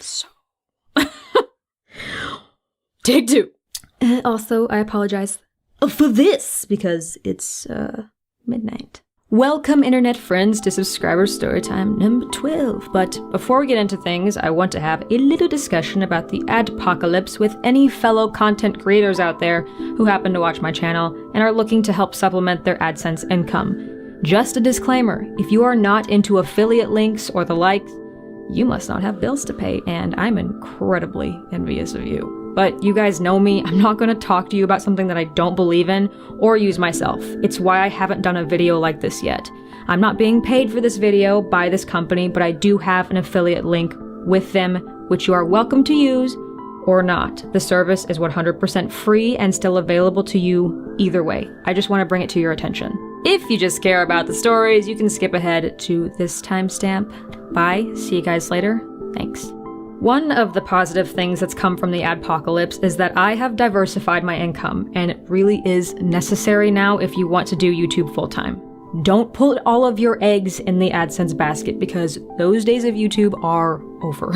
So. Take two. Also, I apologize for this because it's midnight. Welcome, internet friends, to Subscriber Storytime number 12. But before we get into things, I want to have a little discussion about the adpocalypse with any fellow content creators out there who happen to watch my channel and are looking to help supplement their AdSense income. Just a disclaimer, if you are not into affiliate links or the like, you must not have bills to pay, and I'm incredibly envious of you. But you guys know me, I'm not going to talk to you about something that I don't believe in or use myself. It's why I haven't done a video like this yet. I'm not being paid for this video by this company, but I do have an affiliate link with them, which you are welcome to use or not. The service is 100% free and still available to you either way. I just want to bring it to your attention. If you just care about the stories, you can skip ahead to this timestamp. Bye, see you guys later. Thanks. One of the positive things that's come from the adpocalypse is that I have diversified my income, and it really is necessary now if you want to do YouTube full-time. Don't put all of your eggs in the AdSense basket because those days of YouTube are over.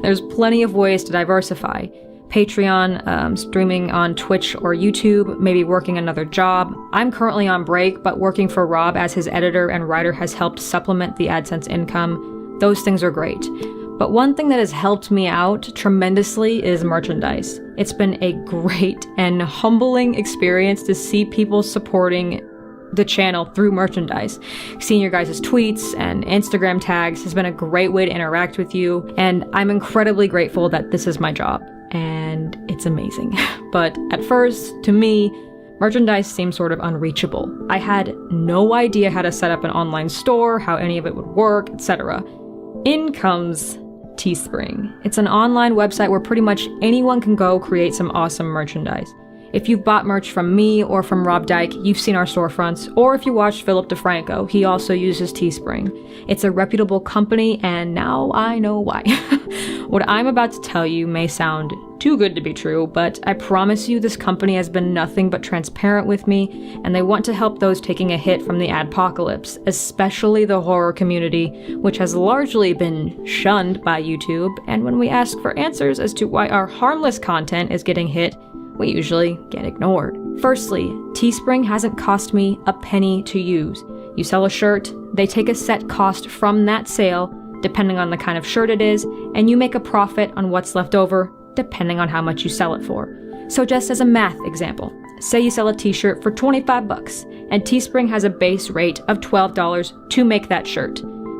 There's plenty of ways to diversify. Patreon, streaming on Twitch or YouTube, maybe working another job. I'm currently on break, but working for Rob as his editor and writer has helped supplement the AdSense income. Those things are great. But one thing that has helped me out tremendously is merchandise. It's been a great and humbling experience to see people supporting the channel through merchandise. Seeing your guys' tweets and Instagram tags has been a great way to interact with you, and I'm incredibly grateful that this is my job, and it's amazing. But at first, to me, merchandise seemed sort of unreachable. I had no idea how to set up an online store, how any of it would work, etc. In comes Teespring. It's an online website where pretty much anyone can go create some awesome merchandise. If you've bought merch from me or from Rob Dyke, you've seen our storefronts, or if you watched Philip DeFranco, he also uses Teespring. It's a reputable company, and now I know why. What I'm about to tell you may sound too good to be true, but I promise you this company has been nothing but transparent with me, and they want to help those taking a hit from the adpocalypse, especially the horror community, which has largely been shunned by YouTube, and when we ask for answers as to why our harmless content is getting hit, we usually get ignored. Firstly, Teespring hasn't cost me a penny to use. You sell a shirt, they take a set cost from that sale, depending on the kind of shirt it is, and you make a profit on what's left over, depending on how much you sell it for. So just as a math example, say you sell a t-shirt for 25 bucks, and Teespring has a base rate of $12 to make that shirt.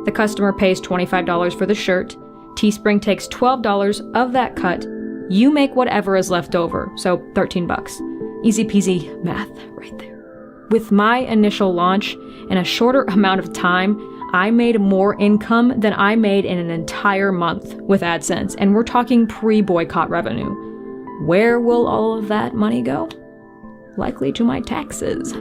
The customer pays $25 for the shirt, Teespring takes $12 of that cut, you make whatever is left over, so 13 bucks. Easy peasy math right there. With my initial launch, in a shorter amount of time, I made more income than I made in an entire month with AdSense, and we're talking pre-boycott revenue. Where will all of that money go? Likely to my taxes.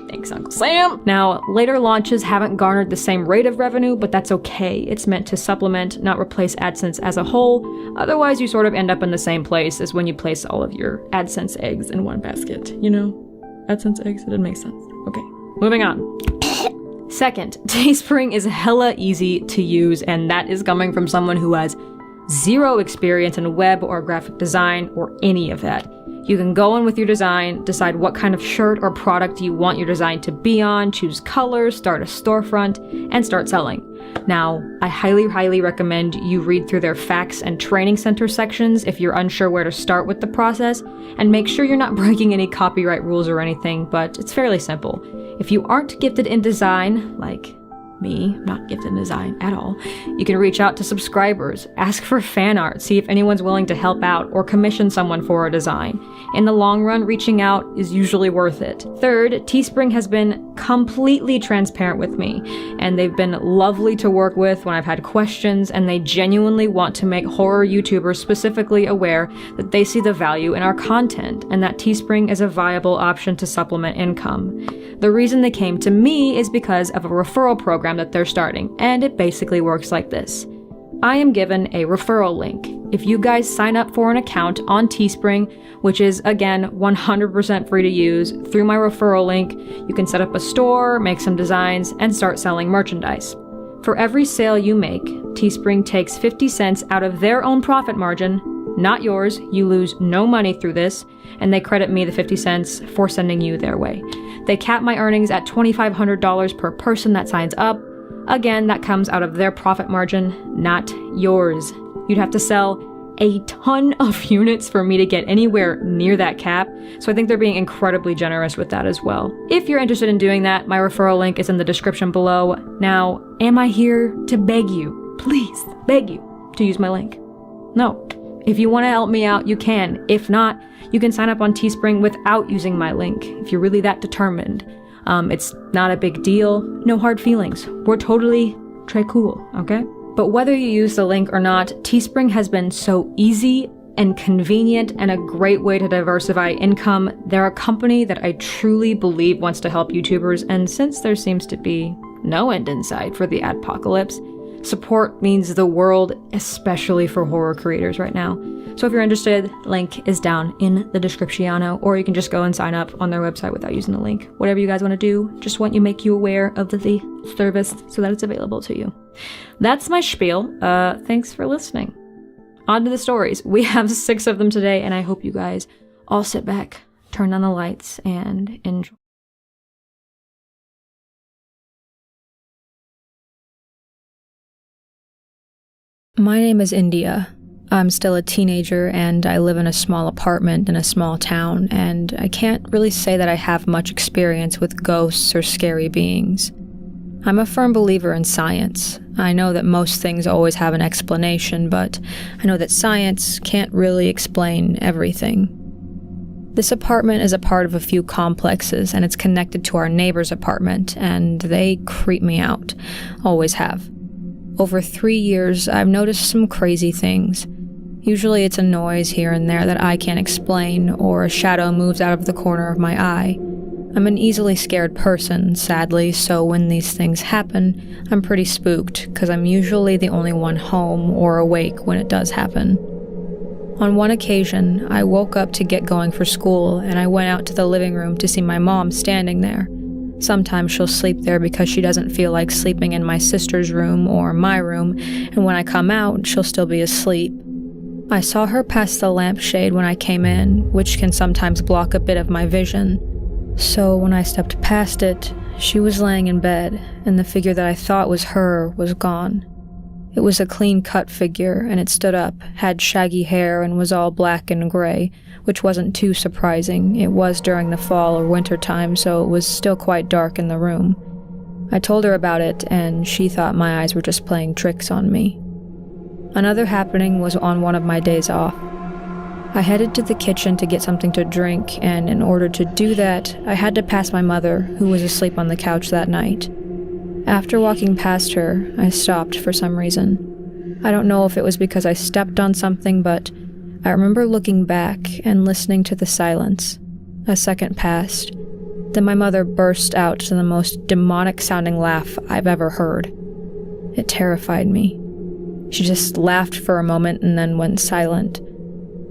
Thanks, Uncle Sam. Now, later launches haven't garnered the same rate of revenue, but that's okay. It's meant to supplement, not replace AdSense as a whole. Otherwise, you sort of end up in the same place as when you place all of your AdSense eggs in one basket. You know? AdSense eggs, it didn't make sense. Okay, moving on. Second, Teespring is hella easy to use, and that is coming from someone who has zero experience in web or graphic design or any of that. You can go in with your design, decide what kind of shirt or product you want your design to be on, choose colors, start a storefront, and start selling. Now, I highly recommend you read through their facts and training center sections if you're unsure where to start with the process, and make sure you're not breaking any copyright rules or anything, but it's fairly simple. If you aren't gifted in design, like me, not gifted in design at all, you can reach out to subscribers, ask for fan art, see if anyone's willing to help out, or commission someone for a design. In the long run, reaching out is usually worth it. Third, Teespring has been completely transparent with me, and they've been lovely to work with when I've had questions, and they genuinely want to make horror YouTubers specifically aware that they see the value in our content, and that Teespring is a viable option to supplement income. The reason they came to me is because of a referral program that they're starting, and it basically works like this. I am given a referral link. If you guys sign up for an account on Teespring, which is, again, 100% free to use, through my referral link, you can set up a store, make some designs, and start selling merchandise. For every sale you make, Teespring takes 50 cents out of their own profit margin, not yours. You lose no money through this, and they credit me the 50 cents for sending you their way. They cap my earnings at $2,500 per person that signs up. Again, that comes out of their profit margin, not yours. You'd have to sell a ton of units for me to get anywhere near that cap, so I think they're being incredibly generous with that as well. If you're interested in doing that, my referral link is in the description below. Now, am I here to beg you, please, beg you, to use my link? No. If you want to help me out, you can. If not, you can sign up on Teespring without using my link, if you're really that determined. It's not a big deal, no hard feelings. We're totally très cool, okay? But whether you use the link or not, Teespring has been so easy and convenient and a great way to diversify income. They're a company that I truly believe wants to help YouTubers, and since there seems to be no end in sight for the adpocalypse, support means the world, especially for horror creators right now. So if you're interested, link is down in the description, or you can just go and sign up on their website without using the link. Whatever you guys want to do, just want to make you aware of the service so that it's available to you. That's my spiel. Thanks for listening. On to the stories. We have 6 of them today, and I hope you guys all sit back, turn on the lights, and enjoy. My name is India. I'm still a teenager and I live in a small apartment in a small town, and I can't really say that I have much experience with ghosts or scary beings. I'm a firm believer in science. I know that most things always have an explanation, but I know that science can't really explain everything. This apartment is a part of a few complexes, and it's connected to our neighbor's apartment, and they creep me out. Always have. Over 3 years, I've noticed some crazy things. Usually it's a noise here and there that I can't explain, or a shadow moves out of the corner of my eye. I'm an easily scared person, sadly, so when these things happen, I'm pretty spooked, because I'm usually the only one home or awake when it does happen. On one occasion, I woke up to get going for school, and I went out to the living room to see my mom standing there. Sometimes she'll sleep there because she doesn't feel like sleeping in my sister's room or my room, and when I come out, she'll still be asleep. I saw her past the lampshade when I came in, which can sometimes block a bit of my vision. So when I stepped past it, she was laying in bed, and the figure that I thought was her was gone. It was a clean-cut figure, and it stood up, had shaggy hair, and was all black and gray, which wasn't too surprising. It was during the fall or winter time, so it was still quite dark in the room. I told her about it, and she thought my eyes were just playing tricks on me. Another happening was on one of my days off. I headed to the kitchen to get something to drink, and in order to do that, I had to pass my mother, who was asleep on the couch that night. After walking past her, I stopped for some reason. I don't know if it was because I stepped on something, but I remember looking back and listening to the silence. A second passed. Then my mother burst out to the most demonic-sounding laugh I've ever heard. It terrified me. She just laughed for a moment and then went silent.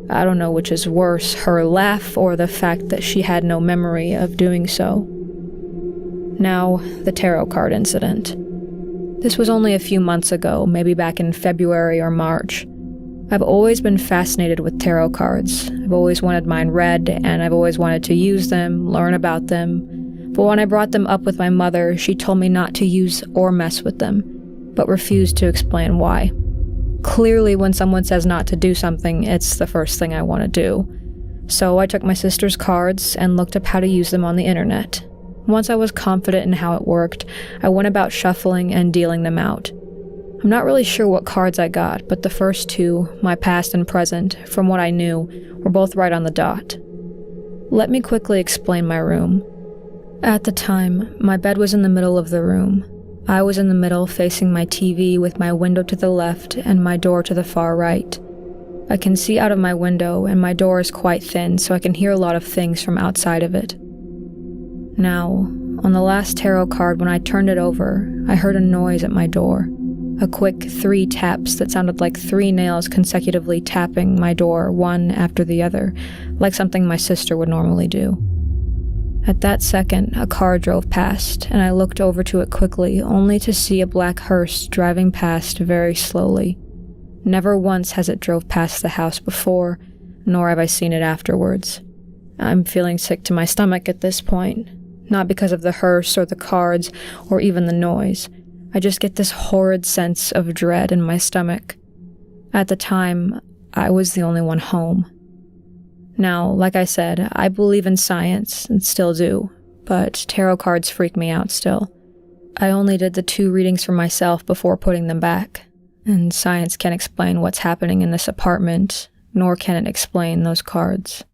I don't know which is worse, her laugh or the fact that she had no memory of doing so. Now, the tarot card incident. This was only a few months ago, maybe back in February or March. I've always been fascinated with tarot cards. I've always wanted mine read, and I've always wanted to use them, learn about them. But when I brought them up with my mother, she told me not to use or mess with them, but refused to explain why. Clearly, when someone says not to do something, it's the first thing I want to do. So I took my sister's cards and looked up how to use them on the internet. Once I was confident in how it worked, I went about shuffling and dealing them out. I'm not really sure what cards I got, but the first 2, my past and present, from what I knew, were both right on the dot. Let me quickly explain my room. At the time, my bed was in the middle of the room. I was in the middle, facing my TV with my window to the left and my door to the far right. I can see out of my window, and my door is quite thin, so I can hear a lot of things from outside of it. Now, on the last tarot card, when I turned it over, I heard a noise at my door. A quick 3 taps that sounded like 3 nails consecutively tapping my door, one after the other, like something my sister would normally do. At that second, a car drove past, and I looked over to it quickly, only to see a black hearse driving past very slowly. Never once has it drove past the house before, nor have I seen it afterwards. I'm feeling sick to my stomach at this point, not because of the hearse or the cards or even the noise. I just get this horrid sense of dread in my stomach. At the time, I was the only one home. Now, like I said, I believe in science and still do, but tarot cards freak me out still. I only did the 2 readings for myself before putting them back, and science can't explain what's happening in this apartment, nor can it explain those cards.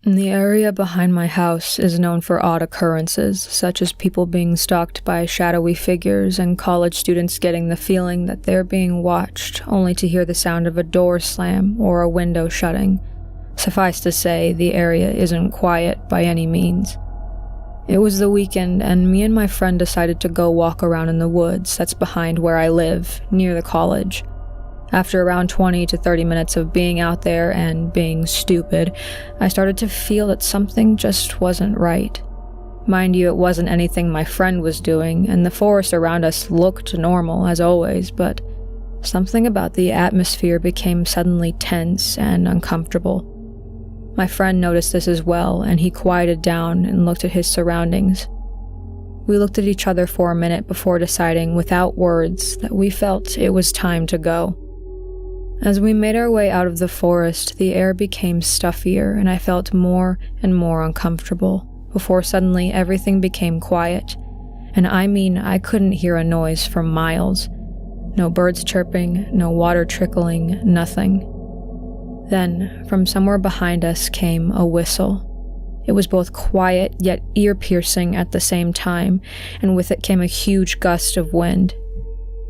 The area behind my house is known for odd occurrences, such as people being stalked by shadowy figures and college students getting the feeling that they're being watched, only to hear the sound of a door slam or a window shutting. Suffice to say, the area isn't quiet by any means. It was the weekend, and me and my friend decided to go walk around in the woods that's behind where I live, near the college. After around 20 to 30 minutes of being out there and being stupid, I started to feel that something just wasn't right. Mind you, it wasn't anything my friend was doing, and the forest around us looked normal as always, but something about the atmosphere became suddenly tense and uncomfortable. My friend noticed this as well, and he quieted down and looked at his surroundings. We looked at each other for a minute before deciding, without words, that we felt it was time to go. As we made our way out of the forest, the air became stuffier, and I felt more and more uncomfortable, before suddenly everything became quiet. And I mean, I couldn't hear a noise for miles. No birds chirping, no water trickling, nothing. Then, from somewhere behind us came a whistle. It was both quiet yet ear-piercing at the same time, and with it came a huge gust of wind.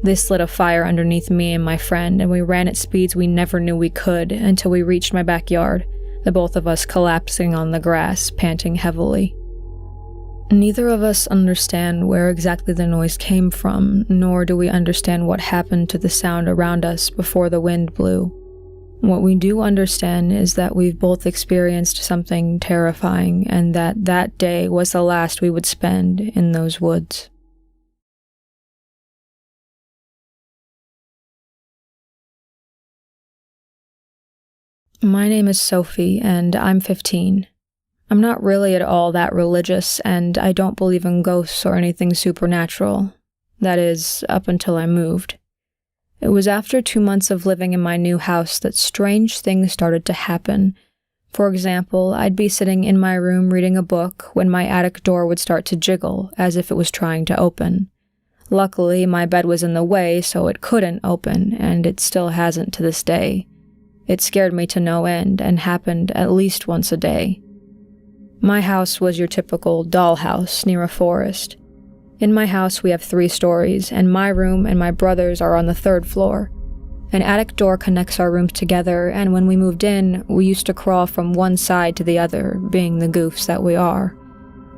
This lit a fire underneath me and my friend, and we ran at speeds we never knew we could until we reached my backyard, the both of us collapsing on the grass, panting heavily. Neither of us understand where exactly the noise came from, nor do we understand what happened to the sound around us before the wind blew. What we do understand is that we've both experienced something terrifying, and that day was the last we would spend in those woods. My name is Sophie, and I'm 15. I'm not really at all that religious, and I don't believe in ghosts or anything supernatural. That is, up until I moved. It was after 2 months of living in my new house that strange things started to happen. For example, I'd be sitting in my room reading a book when my attic door would start to jiggle, as if it was trying to open. Luckily, my bed was in the way, so it couldn't open, and it still hasn't to this day. It scared me to no end, and happened at least once a day. My house was your typical dollhouse near a forest. In my house we have 3 stories, and my room and my brother's are on the 3rd floor. An attic door connects our rooms together, and when we moved in, we used to crawl from one side to the other, being the goofs that we are.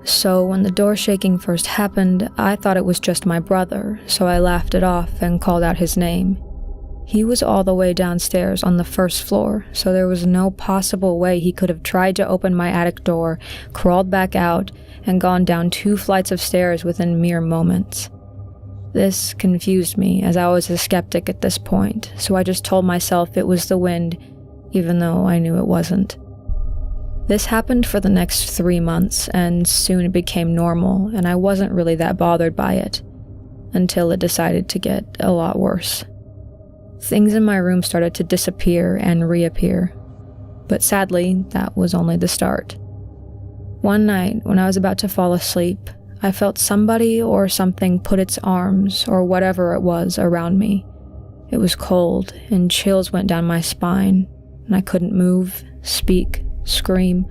So when the door shaking first happened, I thought it was just my brother, so I laughed it off and called out his name. He was all the way downstairs on the 1st floor, so there was no possible way he could have tried to open my attic door, crawled back out, and gone down 2 flights of stairs within mere moments. This confused me, as I was a skeptic at this point, so I just told myself it was the wind, even though I knew it wasn't. This happened for the next 3 months, and soon it became normal, and I wasn't really that bothered by it, until it decided to get a lot worse. Things in my room started to disappear and reappear, but sadly, that was only the start. One night, when I was about to fall asleep, I felt somebody or something put its arms, or whatever it was, around me. It was cold, and chills went down my spine, and I couldn't move, speak, scream,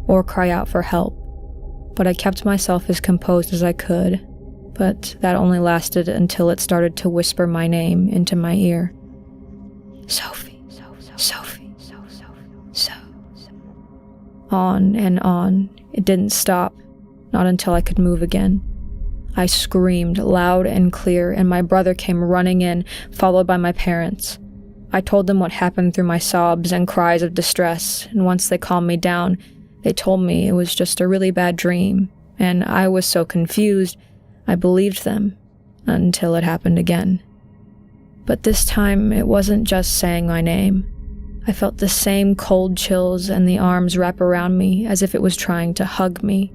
or cry out for help. But I kept myself as composed as I could, but that only lasted until it started to whisper my name into my ear. Sophie, Sophie, so. On and on. It didn't stop, not until I could move again. I screamed loud and clear, and my brother came running in, followed by my parents. I told them what happened through my sobs and cries of distress, and once they calmed me down, they told me it was just a really bad dream, and I was so confused, I believed them, until it happened again. But this time, it wasn't just saying my name. I felt the same cold chills and the arms wrap around me as if it was trying to hug me.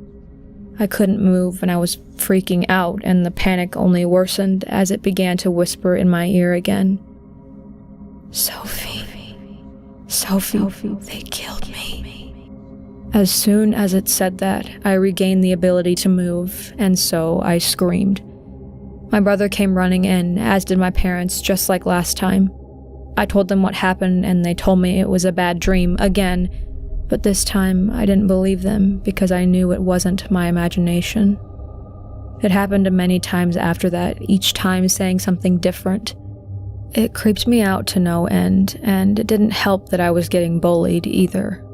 I couldn't move and I was freaking out, and the panic only worsened as it began to whisper in my ear again. Sophie, they killed me. As soon as it said that, I regained the ability to move, and so I screamed. My brother came running in, as did my parents, just like last time. I told them what happened, and they told me it was a bad dream again, but this time I didn't believe them because I knew it wasn't my imagination. It happened many times after that, each time saying something different. It creeped me out to no end, and it didn't help that I was getting bullied either.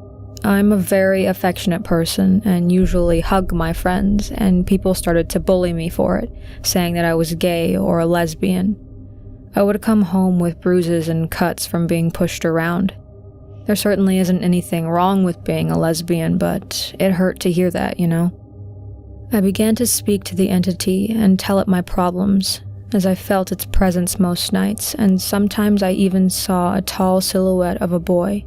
I'm a very affectionate person and usually hug my friends, and people started to bully me for it, saying that I was gay or a lesbian. I would come home with bruises and cuts from being pushed around. There certainly isn't anything wrong with being a lesbian, but it hurt to hear that, you know? I began to speak to the entity and tell it my problems, as I felt its presence most nights, and sometimes I even saw a tall silhouette of a boy.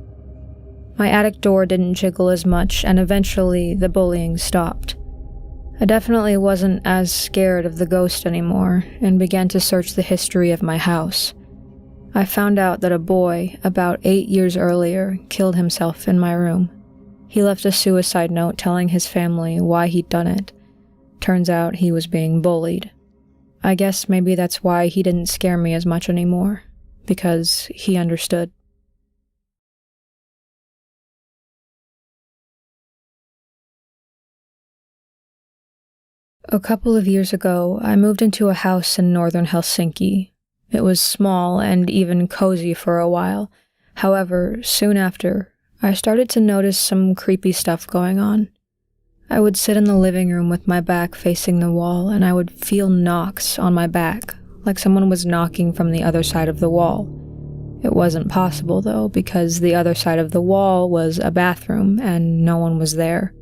My attic door didn't jiggle as much, and eventually the bullying stopped. I definitely wasn't as scared of the ghost anymore, and began to search the history of my house. I found out that a boy, about 8 years earlier, killed himself in my room. He left a suicide note telling his family why he'd done it. Turns out he was being bullied. I guess maybe that's why he didn't scare me as much anymore, because he understood. A couple of years ago, I moved into a house in northern Helsinki. It was small and even cozy for a while. However, soon after, I started to notice some creepy stuff going on. I would sit in the living room with my back facing the wall, and I would feel knocks on my back, like someone was knocking from the other side of the wall. It wasn't possible, though, because the other side of the wall was a bathroom, and no one was there.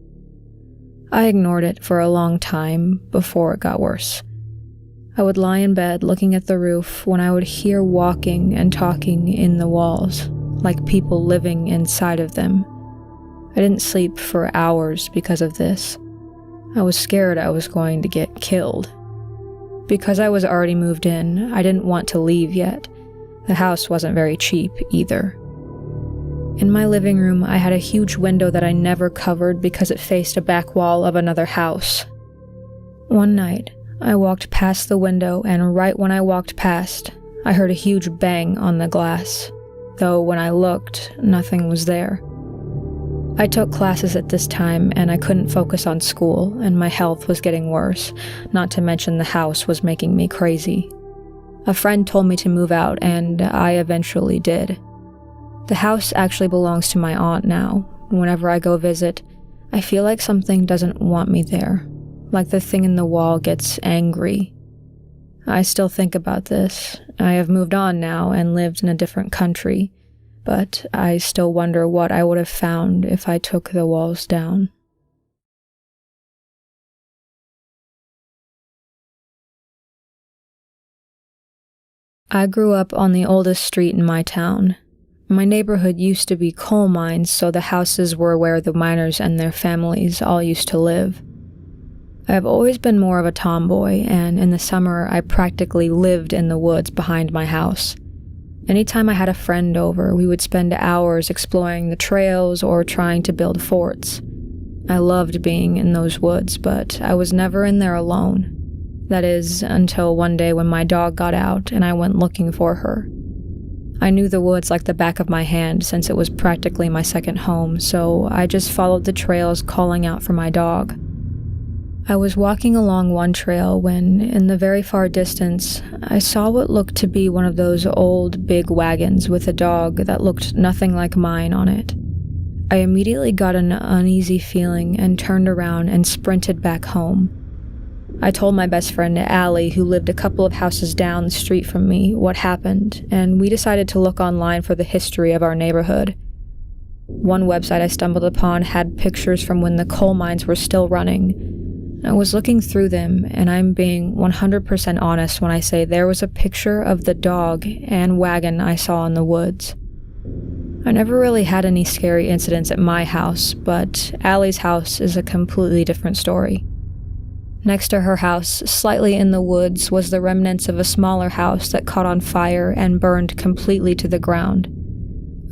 I ignored it for a long time before it got worse. I would lie in bed looking at the roof when I would hear walking and talking in the walls, like people living inside of them. I didn't sleep for hours because of this. I was scared I was going to get killed. Because I was already moved in, I didn't want to leave yet. The house wasn't very cheap either. In my living room, I had a huge window that I never covered because it faced a back wall of another house. One night, I walked past the window, and right when I walked past, I heard a huge bang on the glass, though when I looked, nothing was there. I took classes at this time, and I couldn't focus on school, and my health was getting worse, not to mention the house was making me crazy. A friend told me to move out, and I eventually did. The house actually belongs to my aunt now. Whenever I go visit, I feel like something doesn't want me there, like the thing in the wall gets angry. I still think about this. I have moved on now and lived in a different country, but I still wonder what I would have found if I took the walls down. I grew up on the oldest street in my town. My neighborhood used to be coal mines, so the houses were where the miners and their families all used to live. I have always been more of a tomboy, and in the summer I practically lived in the woods behind my house. Anytime I had a friend over, we would spend hours exploring the trails or trying to build forts. I loved being in those woods, but I was never in there alone. That is, until one day when my dog got out and I went looking for her. I knew the woods like the back of my hand since it was practically my second home, so I just followed the trails calling out for my dog. I was walking along one trail when, in the very far distance, I saw what looked to be one of those old, big wagons with a dog that looked nothing like mine on it. I immediately got an uneasy feeling and turned around and sprinted back home. I told my best friend, Allie, who lived a couple of houses down the street from me, what happened, and we decided to look online for the history of our neighborhood. One website I stumbled upon had pictures from when the coal mines were still running. I was looking through them, and I'm being 100% honest when I say there was a picture of the dog and wagon I saw in the woods. I never really had any scary incidents at my house, but Allie's house is a completely different story. Next to her house, slightly in the woods, was the remnants of a smaller house that caught on fire and burned completely to the ground.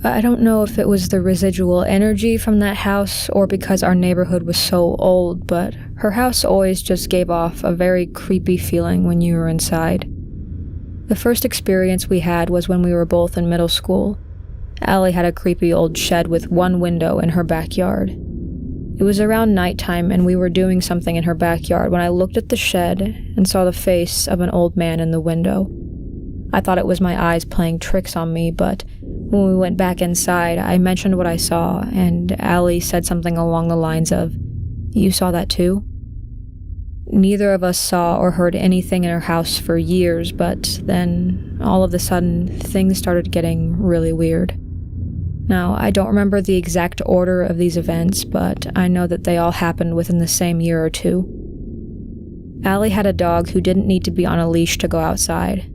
I don't know if it was the residual energy from that house or because our neighborhood was so old, but her house always just gave off a very creepy feeling when you were inside. The first experience we had was when we were both in middle school. Allie had a creepy old shed with one window in her backyard. It was around nighttime and we were doing something in her backyard when I looked at the shed and saw the face of an old man in the window. I thought it was my eyes playing tricks on me, but when we went back inside, I mentioned what I saw, and Allie said something along the lines of, "You saw that too?" Neither of us saw or heard anything in our house for years, but then, all of a sudden, things started getting really weird. Now, I don't remember the exact order of these events, but I know that they all happened within the same year or two. Allie had a dog who didn't need to be on a leash to go outside.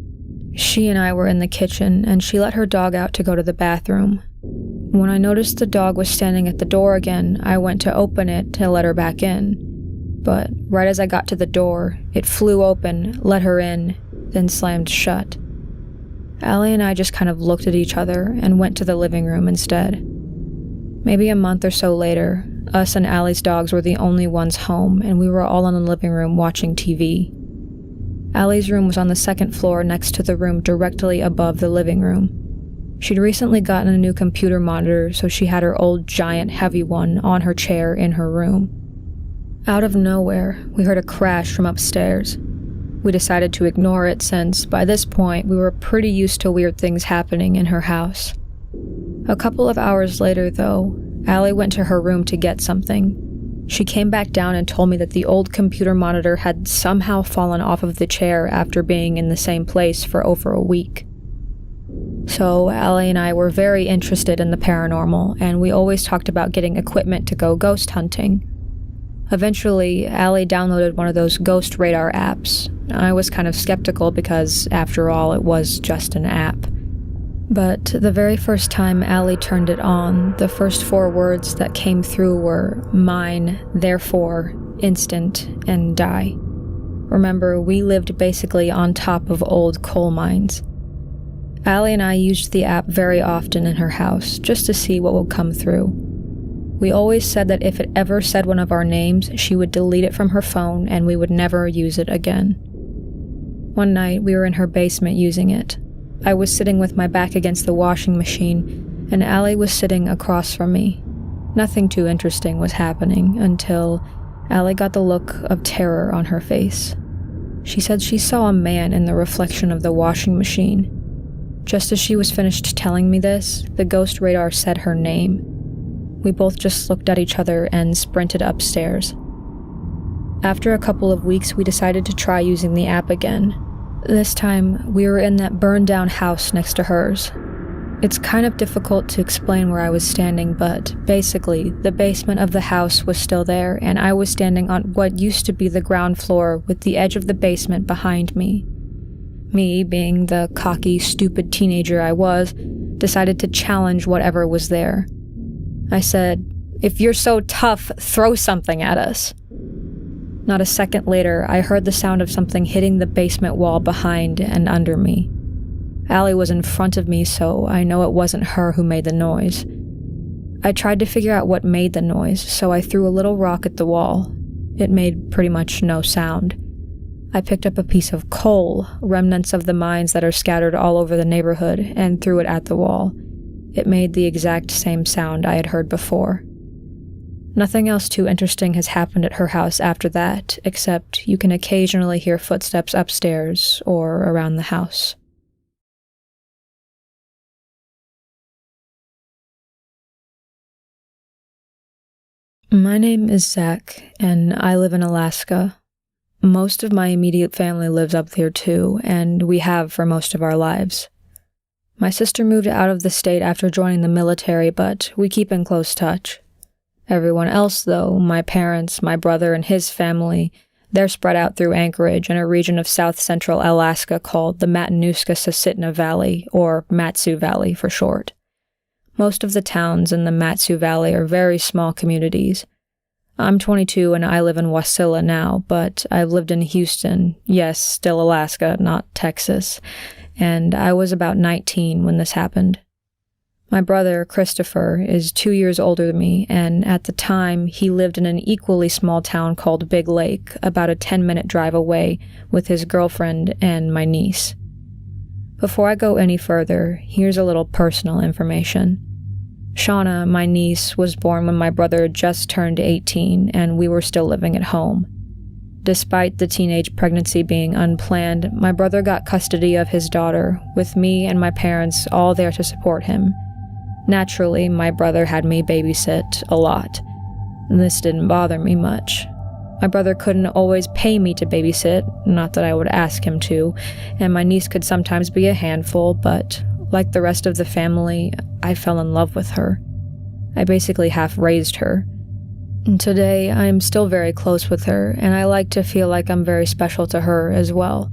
She and I were in the kitchen, and she let her dog out to go to the bathroom. When I noticed the dog was standing at the door again, I went to open it to let her back in. But right as I got to the door, it flew open, let her in, then slammed shut. Allie and I just kind of looked at each other and went to the living room instead. Maybe a month or so later, us and Allie's dogs were the only ones home, and we were all in the living room watching TV. Allie's room was on the second floor next to the room directly above the living room. She'd recently gotten a new computer monitor, so she had her old giant heavy one on her chair in her room. Out of nowhere, we heard a crash from upstairs. We decided to ignore it since, by this point, we were pretty used to weird things happening in her house. A couple of hours later, though, Allie went to her room to get something. She came back down and told me that the old computer monitor had somehow fallen off of the chair after being in the same place for over a week. So Allie and I were very interested in the paranormal, and we always talked about getting equipment to go ghost hunting. Eventually, Allie downloaded one of those ghost radar apps. I was kind of skeptical because, after all, it was just an app. But the very first time Allie turned it on, the first 4 words that came through were mine, therefore, instant, and die. Remember, we lived basically on top of old coal mines. Allie and I used the app very often in her house, just to see what would come through. We always said that if it ever said one of our names, she would delete it from her phone and we would never use it again. One night, we were in her basement using it. I was sitting with my back against the washing machine, and Allie was sitting across from me. Nothing too interesting was happening until Allie got the look of terror on her face. She said she saw a man in the reflection of the washing machine. Just as she was finished telling me this, the ghost radar said her name. We both just looked at each other and sprinted upstairs. After a couple of weeks, we decided to try using the app again. This time, we were in that burned-down house next to hers. It's kind of difficult to explain where I was standing, but basically, the basement of the house was still there, and I was standing on what used to be the ground floor with the edge of the basement behind me. Me, being the cocky, stupid teenager I was, decided to challenge whatever was there. I said, "If you're so tough, throw something at us." Not a second later, I heard the sound of something hitting the basement wall behind and under me. Allie was in front of me, so I know it wasn't her who made the noise. I tried to figure out what made the noise, so I threw a little rock at the wall. It made pretty much no sound. I picked up a piece of coal, remnants of the mines that are scattered all over the neighborhood, and threw it at the wall. It made the exact same sound I had heard before. Nothing else too interesting has happened at her house after that, except you can occasionally hear footsteps upstairs or around the house. My name is Zach, and I live in Alaska. Most of my immediate family lives up there too, and we have for most of our lives. My sister moved out of the state after joining the military, but we keep in close touch. Everyone else, though, my parents, my brother, and his family, they're spread out through Anchorage in a region of south-central Alaska called the Matanuska-Susitna Valley, or Matsu Valley for short. Most of the towns in the Matsu Valley are very small communities. I'm 22 and I live in Wasilla now, but I've lived in Houston, yes, still Alaska, not Texas, and I was about 19 when this happened. My brother, Christopher, is 2 years older than me, and at the time, he lived in an equally small town called Big Lake, about a 10-minute drive away, with his girlfriend and my niece. Before I go any further, here's a little personal information. Shauna, my niece, was born when my brother just turned 18, and we were still living at home. Despite the teenage pregnancy being unplanned, my brother got custody of his daughter, with me and my parents all there to support him. Naturally, my brother had me babysit a lot. This didn't bother me much. My brother couldn't always pay me to babysit, not that I would ask him to, and my niece could sometimes be a handful, but like the rest of the family, I fell in love with her. I basically half-raised her. And today, I am still very close with her, and I like to feel like I'm very special to her as well.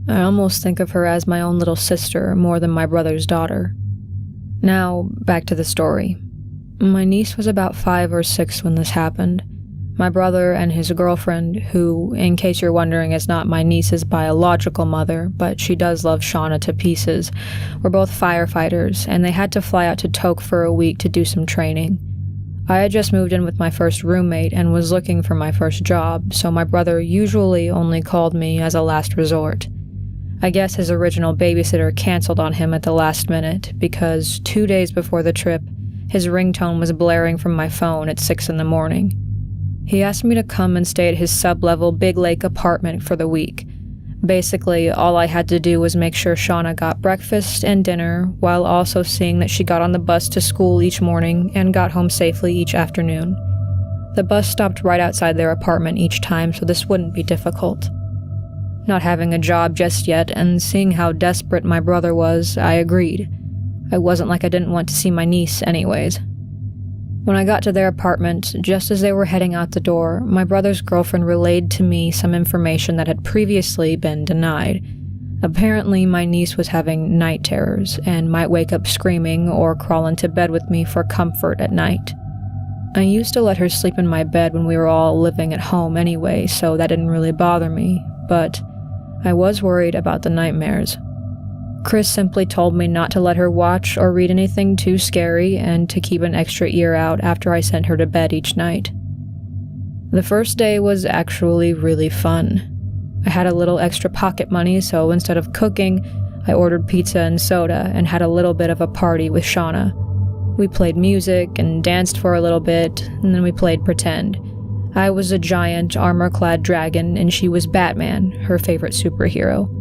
I almost think of her as my own little sister more than my brother's daughter. Now, back to the story. My niece was about 5 or 6 when this happened. My brother and his girlfriend, who, in case you're wondering, is not my niece's biological mother, but she does love Shauna to pieces, were both firefighters, and they had to fly out to Tok for a week to do some training. I had just moved in with my first roommate and was looking for my first job, so my brother usually only called me as a last resort. I guess his original babysitter canceled on him at the last minute, because 2 days before the trip, his ringtone was blaring from my phone at 6 a.m. He asked me to come and stay at his sub-level Big Lake apartment for the week. Basically, all I had to do was make sure Shauna got breakfast and dinner, while also seeing that she got on the bus to school each morning and got home safely each afternoon. The bus stopped right outside their apartment each time, so this wouldn't be difficult. Not having a job just yet, and seeing how desperate my brother was, I agreed. I wasn't like I didn't want to see my niece anyways. When I got to their apartment, just as they were heading out the door, my brother's girlfriend relayed to me some information that had previously been denied. Apparently, my niece was having night terrors, and might wake up screaming or crawl into bed with me for comfort at night. I used to let her sleep in my bed when we were all living at home anyway, so that didn't really bother me, but I was worried about the nightmares. Chris simply told me not to let her watch or read anything too scary and to keep an extra ear out after I sent her to bed each night. The first day was actually really fun. I had a little extra pocket money, so instead of cooking, I ordered pizza and soda and had a little bit of a party with Shauna. We played music and danced for a little bit, and then we played pretend. I was a giant, armor-clad dragon, and she was Batman, her favorite superhero.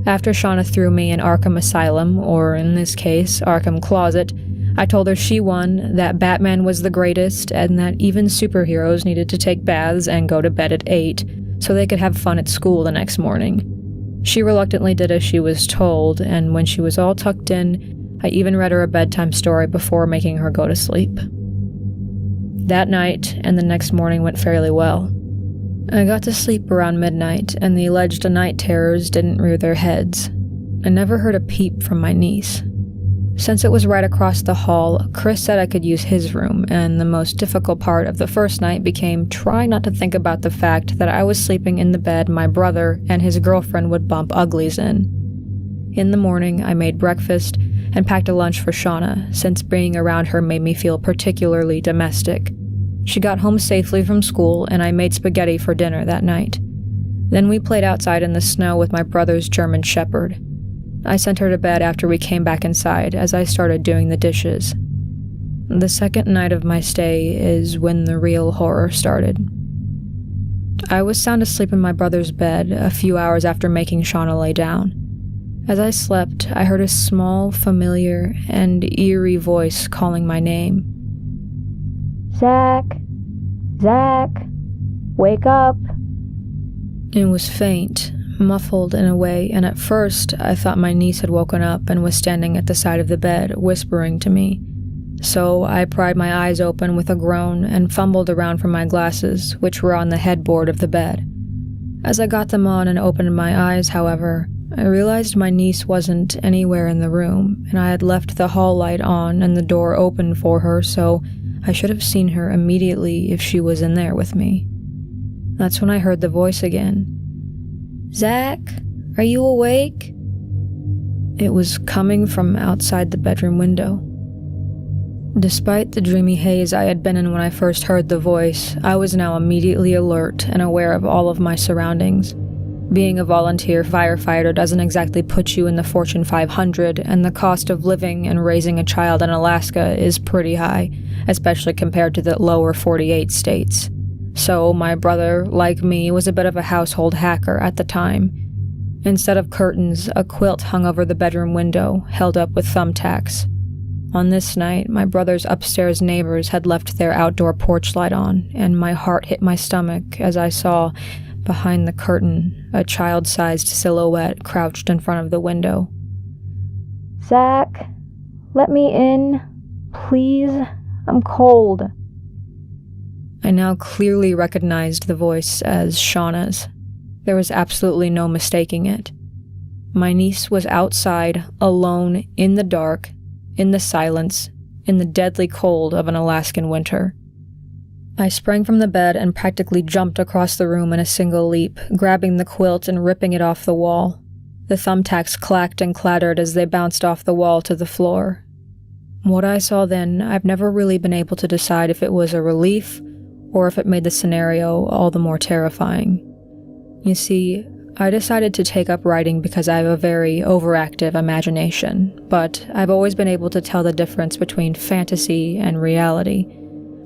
After Shauna threw me in Arkham Asylum, or in this case, Arkham Closet, I told her she won, that Batman was the greatest, and that even superheroes needed to take baths and go to bed at 8, so they could have fun at school the next morning. She reluctantly did as she was told, and when she was all tucked in, I even read her a bedtime story before making her go to sleep. That night and the next morning went fairly well. I got to sleep around midnight, and the alleged night terrors didn't rear their heads. I never heard a peep from my niece. Since it was right across the hall, Chris said I could use his room, and the most difficult part of the first night became trying not to think about the fact that I was sleeping in the bed my brother and his girlfriend would bump uglies in. In the morning, I made breakfast and packed a lunch for Shauna, since being around her made me feel particularly domestic. She got home safely from school, and I made spaghetti for dinner that night. Then we played outside in the snow with my brother's German Shepherd. I sent her to bed after we came back inside, as I started doing the dishes. The second night of my stay is when the real horror started. I was sound asleep in my brother's bed a few hours after making Shauna lay down. As I slept, I heard a small, familiar, and eerie voice calling my name. Zach, wake up. It was faint, muffled in a way, and at first I thought my niece had woken up and was standing at the side of the bed, whispering to me. So I pried my eyes open with a groan and fumbled around for my glasses, which were on the headboard of the bed. As I got them on and opened my eyes, however, I realized my niece wasn't anywhere in the room, and I had left the hall light on and the door open for her, so I should have seen her immediately if she was in there with me. That's when I heard the voice again. "Zach, are you awake?" It was coming from outside the bedroom window. Despite the dreamy haze I had been in when I first heard the voice, I was now immediately alert and aware of all of my surroundings. Being a volunteer firefighter doesn't exactly put you in the Fortune 500, and the cost of living and raising a child in Alaska is pretty high, especially compared to the lower 48 states. So my brother, like me, was a bit of a household hacker at the time. Instead of curtains, a quilt hung over the bedroom window, held up with thumbtacks. On this night, my brother's upstairs neighbors had left their outdoor porch light on, and my heart hit my stomach as I saw, behind the curtain, a child-sized silhouette crouched in front of the window. "Zach, let me in, please. I'm cold." I now clearly recognized the voice as Shauna's. There was absolutely no mistaking it. My niece was outside, alone, in the dark, in the silence, in the deadly cold of an Alaskan winter. I sprang from the bed and practically jumped across the room in a single leap, grabbing the quilt and ripping it off the wall. The thumbtacks clacked and clattered as they bounced off the wall to the floor. What I saw then, I've never really been able to decide if it was a relief or if it made the scenario all the more terrifying. You see, I decided to take up writing because I have a very overactive imagination, but I've always been able to tell the difference between fantasy and reality.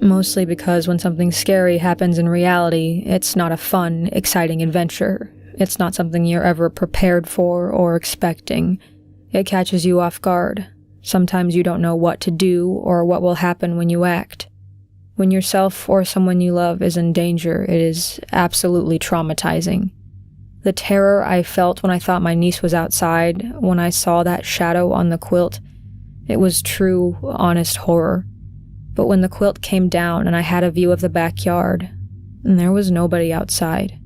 Mostly because when something scary happens in reality, it's not a fun, exciting adventure. It's not something you're ever prepared for or expecting. It catches you off guard. Sometimes you don't know what to do or what will happen when you act. When yourself or someone you love is in danger, it is absolutely traumatizing. The terror I felt when I thought my niece was outside, when I saw that shadow on the quilt, it was true, honest horror. But when the quilt came down and I had a view of the backyard, there was nobody outside.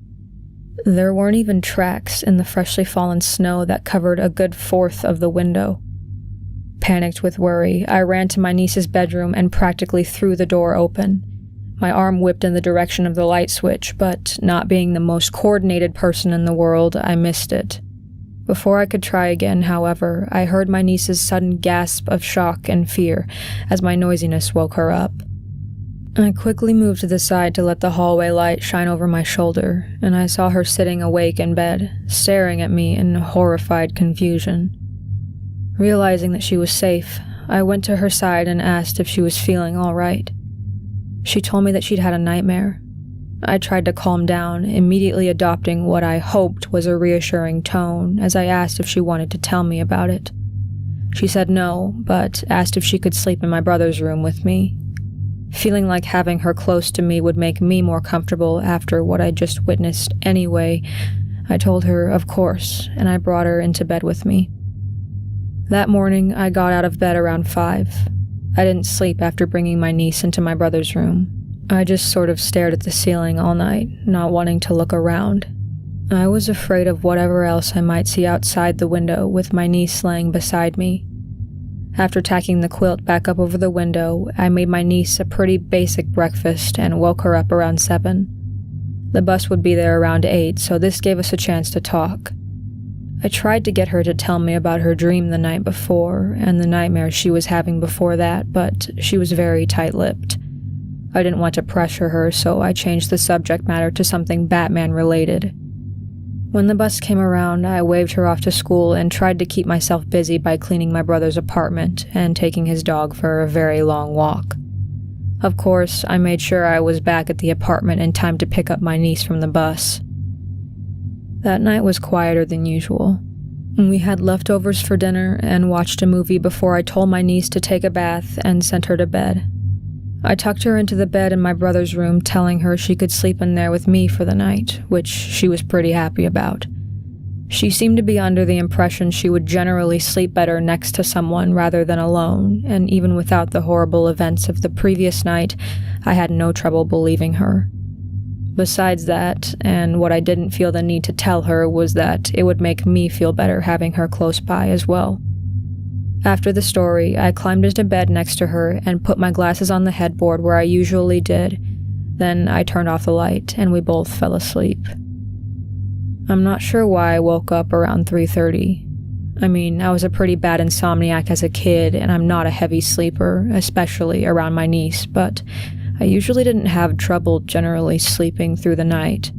There weren't even tracks in the freshly fallen snow that covered a good fourth of the window. Panicked with worry, I ran to my niece's bedroom and practically threw the door open. My arm whipped in the direction of the light switch, but not being the most coordinated person in the world, I missed it. Before I could try again, however, I heard my niece's sudden gasp of shock and fear as my noisiness woke her up. I quickly moved to the side to let the hallway light shine over my shoulder, and I saw her sitting awake in bed, staring at me in horrified confusion. Realizing that she was safe, I went to her side and asked if she was feeling all right. She told me that she'd had a nightmare. I tried to calm down, immediately adopting what I hoped was a reassuring tone as I asked if she wanted to tell me about it. She said no, but asked if she could sleep in my brother's room with me. Feeling like having her close to me would make me more comfortable after what I just witnessed anyway, I told her of course, and I brought her into bed with me. That morning, I got out of bed around 5. I didn't sleep after bringing my niece into my brother's room. I just sort of stared at the ceiling all night, not wanting to look around. I was afraid of whatever else I might see outside the window with my niece laying beside me. After tacking the quilt back up over the window, I made my niece a pretty basic breakfast and woke her up around 7. The bus would be there around 8, so this gave us a chance to talk. I tried to get her to tell me about her dream the night before and the nightmares she was having before that, but she was very tight-lipped. I didn't want to pressure her, so I changed the subject matter to something Batman-related. When the bus came around, I waved her off to school and tried to keep myself busy by cleaning my brother's apartment and taking his dog for a very long walk. Of course, I made sure I was back at the apartment in time to pick up my niece from the bus. That night was quieter than usual. We had leftovers for dinner and watched a movie before I told my niece to take a bath and sent her to bed. I tucked her into the bed in my brother's room, telling her she could sleep in there with me for the night, which she was pretty happy about. She seemed to be under the impression she would generally sleep better next to someone rather than alone, and even without the horrible events of the previous night, I had no trouble believing her. Besides that, and what I didn't feel the need to tell her, was that it would make me feel better having her close by as well. After the story, I climbed into bed next to her and put my glasses on the headboard where I usually did. Then I turned off the light, and we both fell asleep. I'm not sure why I woke up around 3:30. I mean, I was a pretty bad insomniac as a kid, and I'm not a heavy sleeper, especially around my niece, but I usually didn't have trouble generally sleeping through the night.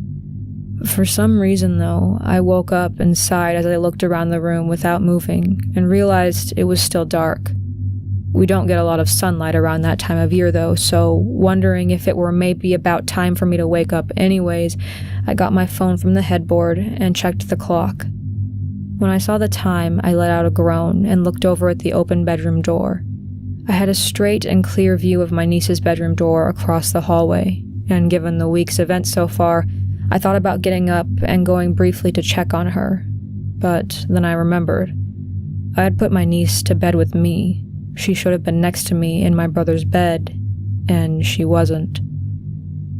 For some reason, though, I woke up and sighed as I looked around the room without moving, and realized it was still dark. We don't get a lot of sunlight around that time of year, though, so wondering if it were maybe about time for me to wake up anyways, I got my phone from the headboard and checked the clock. When I saw the time, I let out a groan and looked over at the open bedroom door. I had a straight and clear view of my niece's bedroom door across the hallway, and given the week's events so far, I thought about getting up and going briefly to check on her. But then I remembered. I had put my niece to bed with me. She should have been next to me in my brother's bed, and she wasn't.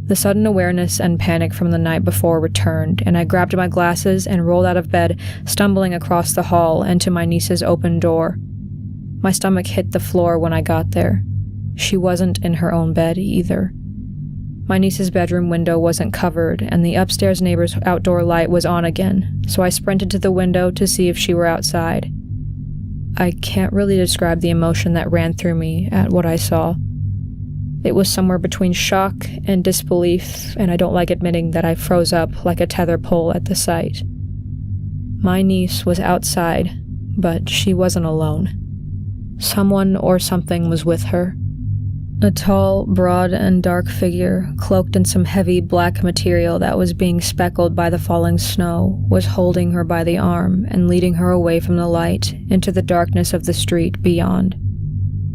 The sudden awareness and panic from the night before returned, and I grabbed my glasses and rolled out of bed, stumbling across the hall and to my niece's open door. My stomach hit the floor when I got there. She wasn't in her own bed either. My niece's bedroom window wasn't covered, and the upstairs neighbor's outdoor light was on again, so I sprinted to the window to see if she were outside. I can't really describe the emotion that ran through me at what I saw. It was somewhere between shock and disbelief, and I don't like admitting that I froze up like a tether pole at the sight. My niece was outside, but she wasn't alone. Someone or something was with her. A tall, broad, and dark figure, cloaked in some heavy black material that was being speckled by the falling snow, was holding her by the arm and leading her away from the light into the darkness of the street beyond.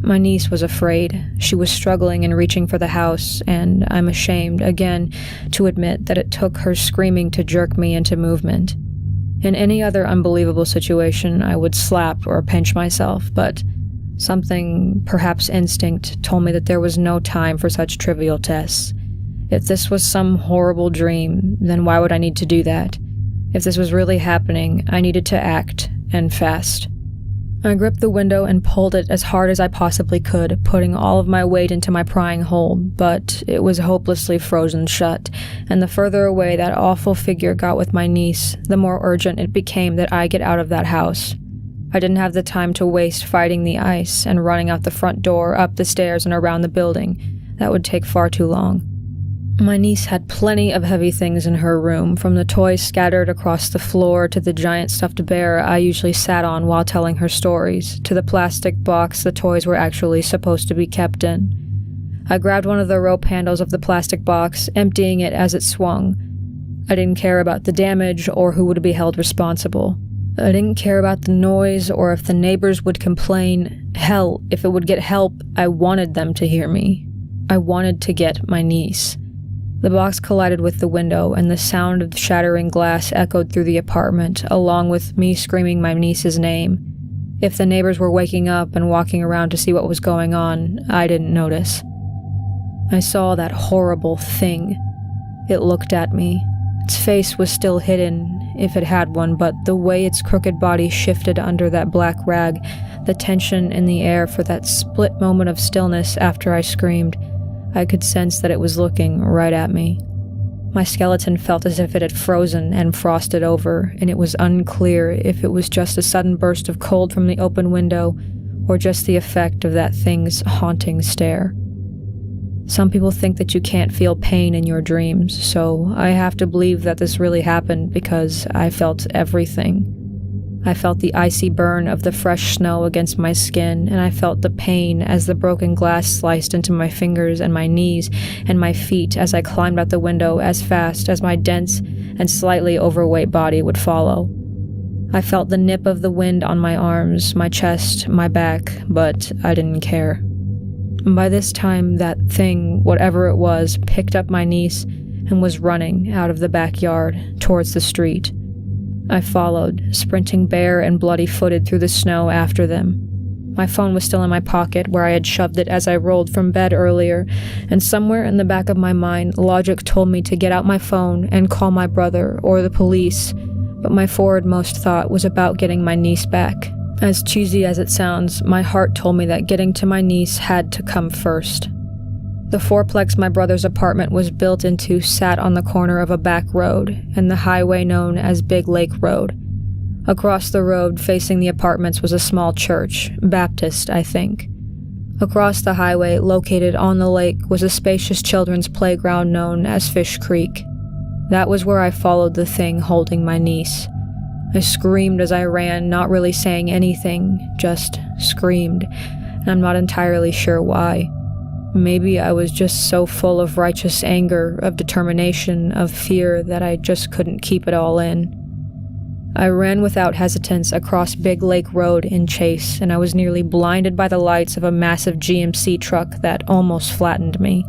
My niece was afraid. She was struggling and reaching for the house, and I'm ashamed, again, to admit that it took her screaming to jerk me into movement. In any other unbelievable situation, I would slap or pinch myself, but something, perhaps instinct, told me that there was no time for such trivial tests. If this was some horrible dream, then why would I need to do that? If this was really happening, I needed to act, and fast. I gripped the window and pulled it as hard as I possibly could, putting all of my weight into my prying hold, but it was hopelessly frozen shut, and the further away that awful figure got with my niece, the more urgent it became that I get out of that house. I didn't have the time to waste fighting the ice and running out the front door, up the stairs, and around the building. That would take far too long. My niece had plenty of heavy things in her room, from the toys scattered across the floor to the giant stuffed bear I usually sat on while telling her stories, to the plastic box the toys were actually supposed to be kept in. I grabbed one of the rope handles of the plastic box, emptying it as it swung. I didn't care about the damage or who would be held responsible. I didn't care about the noise or if the neighbors would complain. Hell, if it would get help, I wanted them to hear me. I wanted to get my niece. The box collided with the window, and the sound of shattering glass echoed through the apartment, along with me screaming my niece's name. If the neighbors were waking up and walking around to see what was going on, I didn't notice. I saw that horrible thing. It looked at me. Its face was still hidden, if it had one, but the way its crooked body shifted under that black rag, the tension in the air for that split moment of stillness after I screamed, I could sense that it was looking right at me. My skeleton felt as if it had frozen and frosted over, and it was unclear if it was just a sudden burst of cold from the open window, or just the effect of that thing's haunting stare. Some people think that you can't feel pain in your dreams, so I have to believe that this really happened because I felt everything. I felt the icy burn of the fresh snow against my skin, and I felt the pain as the broken glass sliced into my fingers and my knees and my feet as I climbed out the window as fast as my dense and slightly overweight body would follow. I felt the nip of the wind on my arms, my chest, my back, but I didn't care. By this time, that thing, whatever it was, picked up my niece and was running out of the backyard towards the street. I followed, sprinting bare and bloody-footed through the snow after them. My phone was still in my pocket, where I had shoved it as I rolled from bed earlier, and somewhere in the back of my mind, logic told me to get out my phone and call my brother or the police, but my forwardmost thought was about getting my niece back. As cheesy as it sounds, my heart told me that getting to my niece had to come first. The fourplex my brother's apartment was built into sat on the corner of a back road and the highway known as Big Lake Road. Across the road, facing the apartments, was a small church, Baptist, I think. Across the highway, located on the lake, was a spacious children's playground known as Fish Creek. That was where I followed the thing holding my niece. I screamed as I ran, not really saying anything, just screamed, and I'm not entirely sure why. Maybe I was just so full of righteous anger, of determination, of fear that I just couldn't keep it all in. I ran without hesitance across Big Lake Road in chase, and I was nearly blinded by the lights of a massive GMC truck that almost flattened me.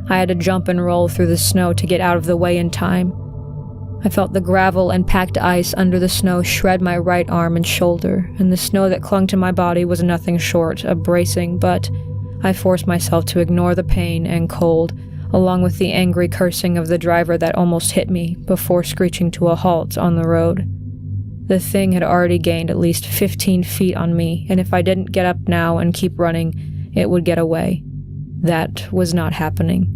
I had to jump and roll through the snow to get out of the way in time. I felt the gravel and packed ice under the snow shred my right arm and shoulder, and the snow that clung to my body was nothing short of bracing, but I forced myself to ignore the pain and cold, along with the angry cursing of the driver that almost hit me before screeching to a halt on the road. The thing had already gained at least 15 feet on me, and if I didn't get up now and keep running, it would get away. That was not happening.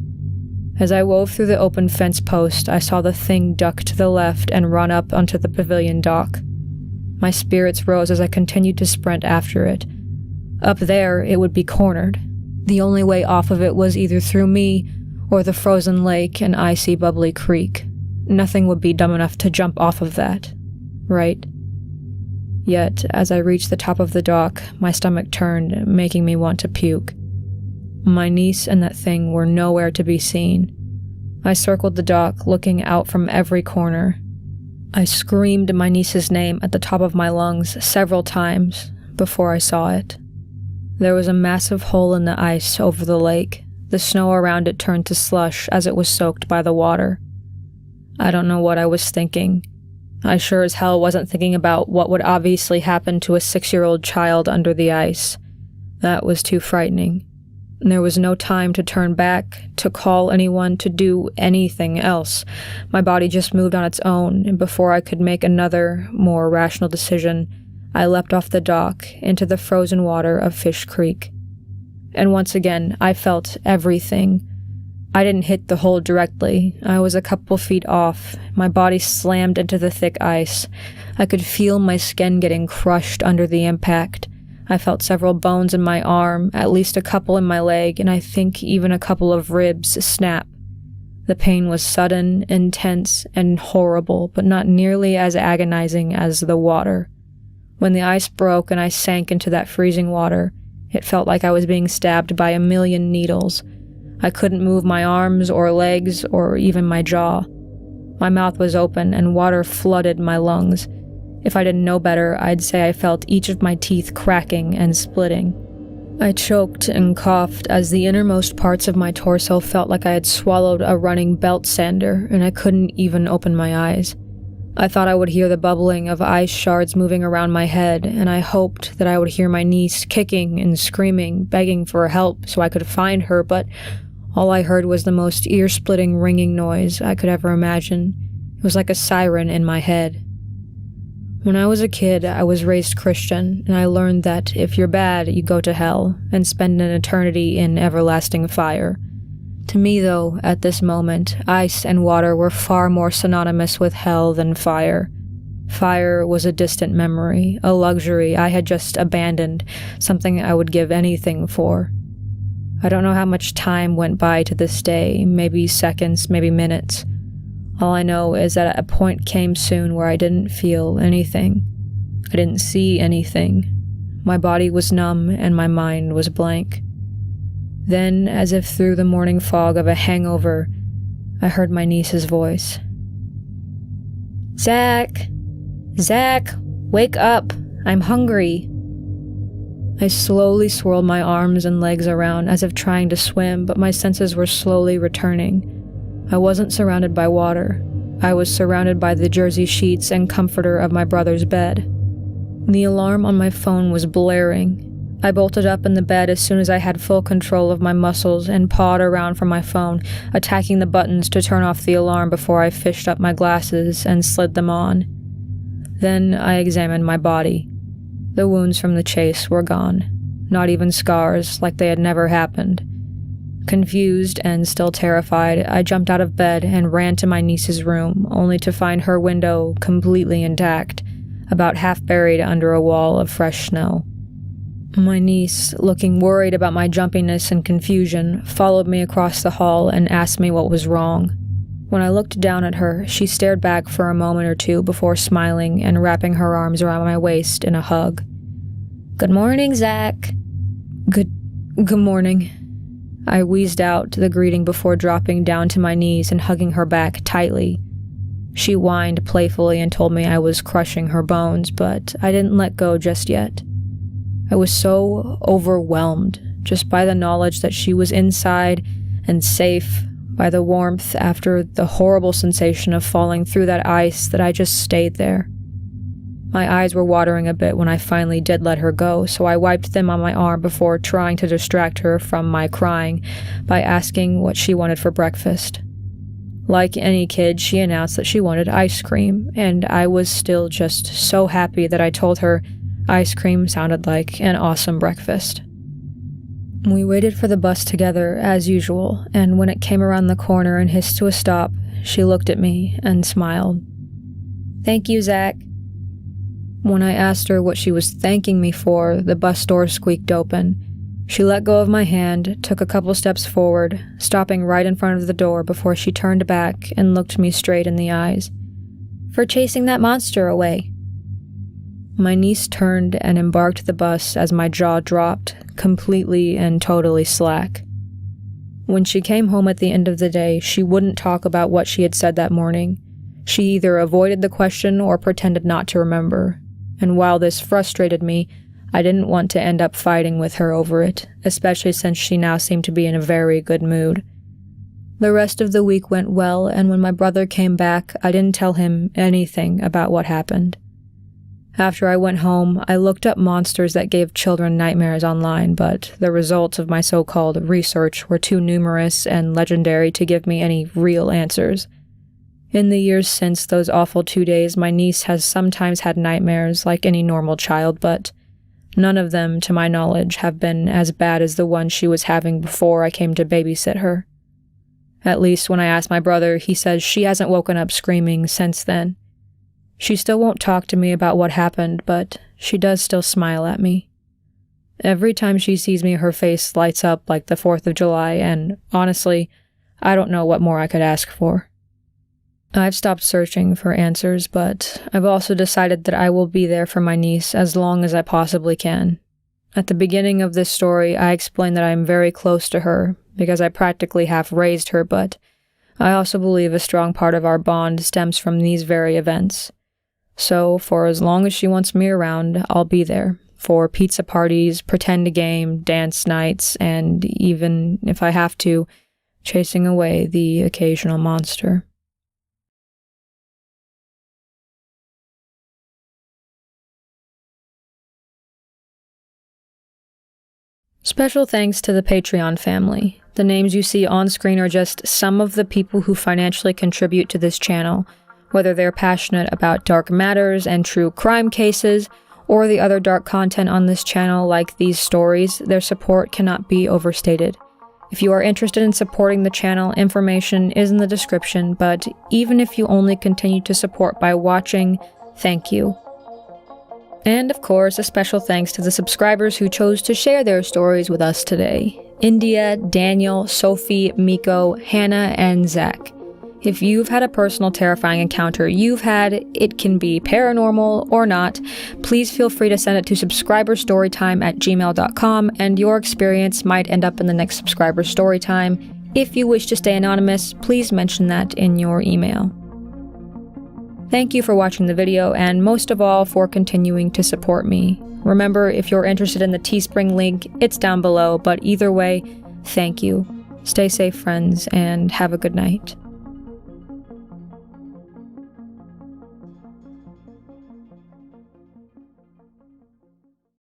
As I wove through the open fence post, I saw the thing duck to the left and run up onto the pavilion dock. My spirits rose as I continued to sprint after it. Up there, it would be cornered. The only way off of it was either through me or the frozen lake and icy bubbly creek. Nothing would be dumb enough to jump off of that, right? Yet, as I reached the top of the dock, my stomach turned, making me want to puke. My niece and that thing were nowhere to be seen. I circled the dock, looking out from every corner. I screamed my niece's name at the top of my lungs several times before I saw it. There was a massive hole in the ice over the lake. The snow around it turned to slush as it was soaked by the water. I don't know what I was thinking. I sure as hell wasn't thinking about what would obviously happen to a 6-year-old child under the ice. That was too frightening. There was no time to turn back, to call anyone, to do anything else. My body just moved on its own, and before I could make another, more rational decision, I leapt off the dock into the frozen water of Fish Creek. And once again, I felt everything. I didn't hit the hole directly. I was a couple feet off. My body slammed into the thick ice. I could feel my skin getting crushed under the impact. I felt several bones in my arm, at least a couple in my leg, and I think even a couple of ribs snap. The pain was sudden, intense, and horrible, but not nearly as agonizing as the water. When the ice broke and I sank into that freezing water, it felt like I was being stabbed by a million needles. I couldn't move my arms or legs or even my jaw. My mouth was open and water flooded my lungs. If I didn't know better, I'd say I felt each of my teeth cracking and splitting. I choked and coughed as the innermost parts of my torso felt like I had swallowed a running belt sander, and I couldn't even open my eyes. I thought I would hear the bubbling of ice shards moving around my head, and I hoped that I would hear my niece kicking and screaming, begging for help so I could find her, but all I heard was the most ear-splitting ringing noise I could ever imagine. It was like a siren in my head. When I was a kid, I was raised Christian, and I learned that if you're bad, you go to hell and spend an eternity in everlasting fire. To me, though, at this moment, ice and water were far more synonymous with hell than fire. Fire was a distant memory, a luxury I had just abandoned, something I would give anything for. I don't know how much time went by to this day, maybe seconds, maybe minutes. All I know is that a point came soon where I didn't feel anything. I didn't see anything. My body was numb and my mind was blank. Then, as if through the morning fog of a hangover, I heard my niece's voice. "Zach! Zach! Wake up! I'm hungry!" I slowly swirled my arms and legs around as if trying to swim, but my senses were slowly returning. I wasn't surrounded by water. I was surrounded by the jersey sheets and comforter of my brother's bed. The alarm on my phone was blaring. I bolted up in the bed as soon as I had full control of my muscles and pawed around for my phone, attacking the buttons to turn off the alarm before I fished up my glasses and slid them on. Then I examined my body. The wounds from the chase were gone, not even scars, like they had never happened. Confused and still terrified, I jumped out of bed and ran to my niece's room, only to find her window completely intact, about half buried under a wall of fresh snow. My niece, looking worried about my jumpiness and confusion, followed me across the hall and asked me what was wrong. When I looked down at her, she stared back for a moment or two before smiling and wrapping her arms around my waist in a hug. "Good morning, Zach." Good morning." I wheezed out the greeting before dropping down to my knees and hugging her back tightly. She whined playfully and told me I was crushing her bones, but I didn't let go just yet. I was so overwhelmed just by the knowledge that she was inside and safe, by the warmth after the horrible sensation of falling through that ice that I just stayed there. My eyes were watering a bit when I finally did let her go, so I wiped them on my arm before trying to distract her from my crying by asking what she wanted for breakfast. Like any kid, she announced that she wanted ice cream, and I was still just so happy that I told her ice cream sounded like an awesome breakfast. We waited for the bus together, as usual, and when it came around the corner and hissed to a stop, she looked at me and smiled. "Thank you, Zach." When I asked her what she was thanking me for, the bus door squeaked open. She let go of my hand, took a couple steps forward, stopping right in front of the door before she turned back and looked me straight in the eyes. "For chasing that monster away." My niece turned and embarked the bus as my jaw dropped, completely and totally slack. When she came home at the end of the day, she wouldn't talk about what she had said that morning. She either avoided the question or pretended not to remember. And while this frustrated me, I didn't want to end up fighting with her over it, especially since she now seemed to be in a very good mood. The rest of the week went well, and when my brother came back, I didn't tell him anything about what happened. After I went home, I looked up monsters that gave children nightmares online, but the results of my so-called research were too numerous and legendary to give me any real answers. In the years since those awful 2 days, my niece has sometimes had nightmares like any normal child, but none of them, to my knowledge, have been as bad as the one she was having before I came to babysit her. At least when I asked my brother, he says she hasn't woken up screaming since then. She still won't talk to me about what happened, but she does still smile at me. Every time she sees me, her face lights up like the 4th of July, and honestly, I don't know what more I could ask for. I've stopped searching for answers, but I've also decided that I will be there for my niece as long as I possibly can. At the beginning of this story, I explained that I am very close to her because I practically half raised her, but I also believe a strong part of our bond stems from these very events. So, for as long as she wants me around, I'll be there, for pizza parties, pretend game, dance nights, and even, if I have to, chasing away the occasional monster. Special thanks to the Patreon family. The names you see on screen are just some of the people who financially contribute to this channel, whether they're passionate about dark matters and true crime cases, or the other dark content on this channel like these stories. Their support cannot be overstated. If you are interested in supporting the channel, information is in the description, but even if you only continue to support by watching, thank you. And of course, a special thanks to the subscribers who chose to share their stories with us today. India, Daniel, Sophie, Miko, Hannah, and Zach. If you've had a personal terrifying encounter you've had, it can be paranormal or not, please feel free to send it to subscriberstorytime@gmail.com, and your experience might end up in the next subscriber storytime. If you wish to stay anonymous, please mention that in your email. Thank you for watching the video, and most of all, for continuing to support me. Remember, if you're interested in the Teespring link, it's down below, but either way, thank you. Stay safe, friends, and have a good night.